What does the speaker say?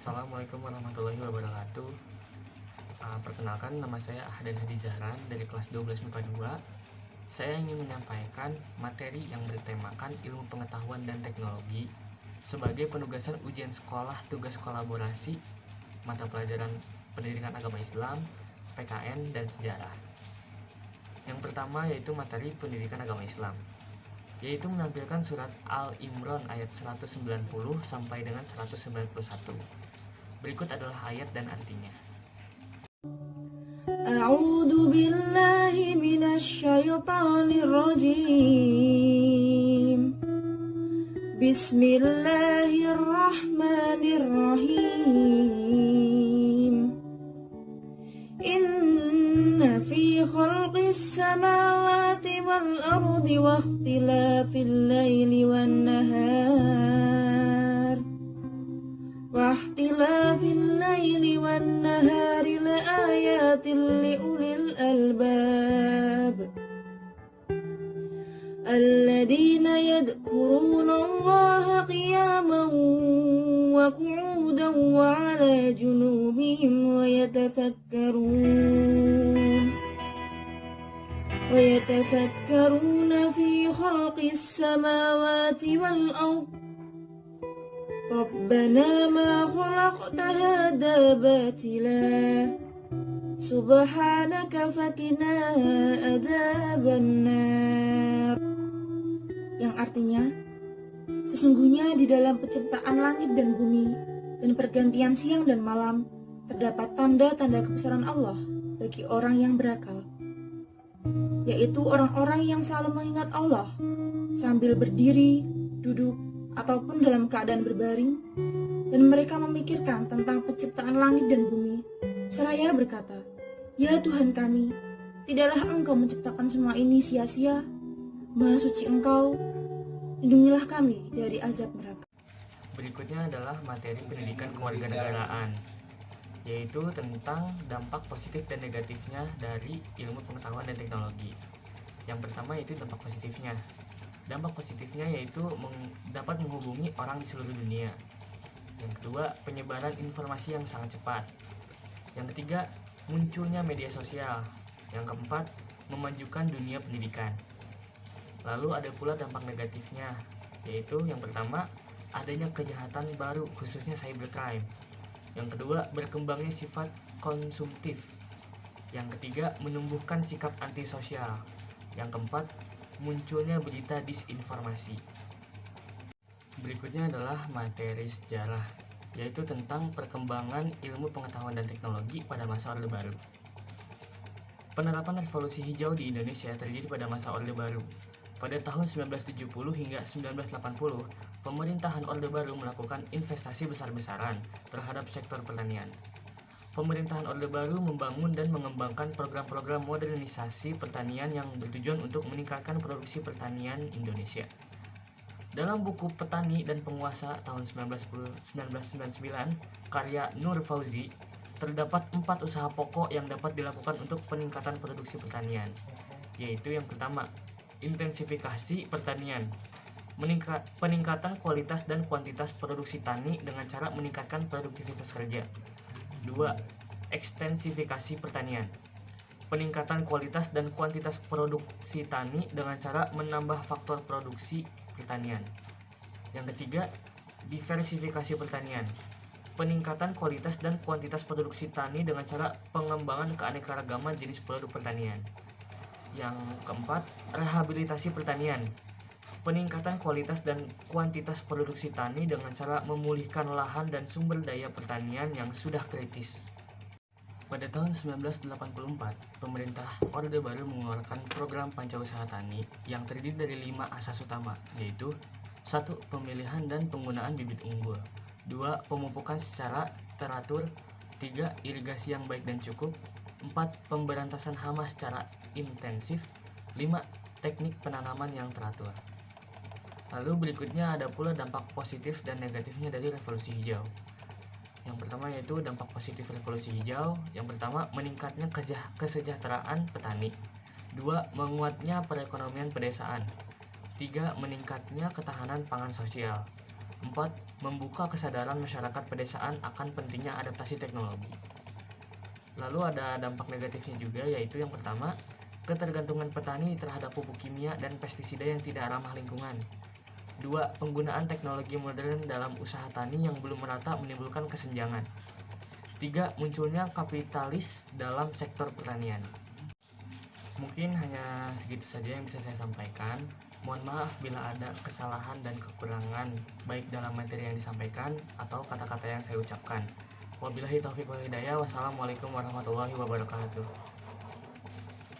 Assalamualaikum warahmatullahi wabarakatuh. Perkenalkan, nama saya Ahdan Hadi Zahran dari kelas 12 MIPA 2. Saya ingin menyampaikan materi yang bertemakan ilmu pengetahuan dan teknologi sebagai penugasan ujian sekolah tugas kolaborasi mata pelajaran pendidikan agama Islam, PKN, dan sejarah. Yang pertama yaitu materi pendidikan agama Islam, yaitu menampilkan surat Al-Imran ayat 190 sampai dengan 191. Berikut adalah ayat dan artinya. A'udzu billahi minasyaitonir rajim. Bismillahirrahmanirrahim. Inna fi khalqis samawati wal ardi wa ikhtilafil laili wan nahar laayatin liulil albab alladzina yadhkuruna Allaha qiyaman wa qu'udan wa 'ala junubihim wa yatafakkaruna fi khalqis samawati wal ardi Rabbana ma khalaqta hadza batila subhanaka fakina adzabannar. Yang artinya, sesungguhnya di dalam penciptaan langit dan bumi dan pergantian siang dan malam terdapat tanda-tanda kebesaran Allah bagi orang yang berakal, yaitu orang-orang yang selalu mengingat Allah sambil berdiri, duduk, ataupun dalam keadaan berbaring, dan mereka memikirkan tentang penciptaan langit dan bumi, seraya berkata, "Ya Tuhan kami, tidaklah Engkau menciptakan semua ini sia-sia. Maha suci Engkau, lindungilah kami dari azab neraka." Berikutnya adalah materi pendidikan kewarganegaraan, yaitu tentang dampak positif dan negatifnya dari ilmu pengetahuan dan teknologi. Yang pertama yaitu dampak positifnya. Dampak positifnya yaitu dapat menghubungi orang di seluruh dunia. Yang kedua, penyebaran informasi yang sangat cepat. Yang ketiga, munculnya media sosial. Yang keempat, memajukan dunia pendidikan. Lalu ada pula dampak negatifnya, yaitu yang pertama, adanya kejahatan baru khususnya cybercrime. Yang kedua, berkembangnya sifat konsumtif. Yang ketiga, menumbuhkan sikap antisosial. Yang keempat, munculnya berita disinformasi. Berikutnya adalah materi sejarah, yaitu tentang perkembangan ilmu pengetahuan dan teknologi pada masa Orde Baru. Penerapan revolusi hijau di Indonesia terjadi pada masa Orde Baru. Pada tahun 1970 hingga 1980, pemerintahan Orde Baru melakukan investasi besar-besaran terhadap sektor pertanian. Pemerintahan Orde Baru membangun dan mengembangkan program-program modernisasi pertanian yang bertujuan untuk meningkatkan produksi pertanian Indonesia. Dalam buku Petani dan Penguasa tahun 1999, karya Nur Fauzi, terdapat 4 usaha pokok yang dapat dilakukan untuk peningkatan produksi pertanian, yaitu yang pertama, intensifikasi pertanian, peningkatan kualitas dan kuantitas produksi tani dengan cara meningkatkan produktivitas kerja. 2. Ekstensifikasi pertanian, peningkatan kualitas dan kuantitas produksi tani dengan cara menambah faktor produksi pertanian. Yang ketiga, diversifikasi pertanian, peningkatan kualitas dan kuantitas produksi tani dengan cara pengembangan keanekaragaman jenis produk pertanian. Yang keempat, rehabilitasi pertanian, peningkatan kualitas dan kuantitas produksi tani dengan cara memulihkan lahan dan sumber daya pertanian yang sudah kritis. Pada tahun 1984, pemerintah Orde Baru mengeluarkan program Pancausaha Tani yang terdiri dari 5 asas utama, yaitu 1. Pemilihan dan penggunaan bibit unggul, 2. Pemupukan secara teratur, 3. Irigasi yang baik dan cukup, 4. Pemberantasan hama secara intensif, 5. Teknik penanaman yang teratur. Lalu berikutnya ada pula dampak positif dan negatifnya dari revolusi hijau. Yang pertama yaitu dampak positif revolusi hijau. Yang pertama, meningkatnya kesejahteraan petani. 2. Menguatnya perekonomian pedesaan. 3. Meningkatnya ketahanan pangan sosial. 4. Membuka kesadaran masyarakat pedesaan akan pentingnya adaptasi teknologi. Lalu ada dampak negatifnya juga, yaitu yang pertama, ketergantungan petani terhadap pupuk kimia dan pestisida yang tidak ramah lingkungan. 2. Penggunaan teknologi modern dalam usaha tani yang belum merata menimbulkan kesenjangan. 3. Munculnya kapitalis dalam sektor pertanian. Mungkin hanya segitu saja yang bisa saya sampaikan. Mohon maaf bila ada kesalahan dan kekurangan baik dalam materi yang disampaikan atau kata-kata yang saya ucapkan. Wabillahi taufiq wal hidayah. Wassalamualaikum warahmatullahi wabarakatuh.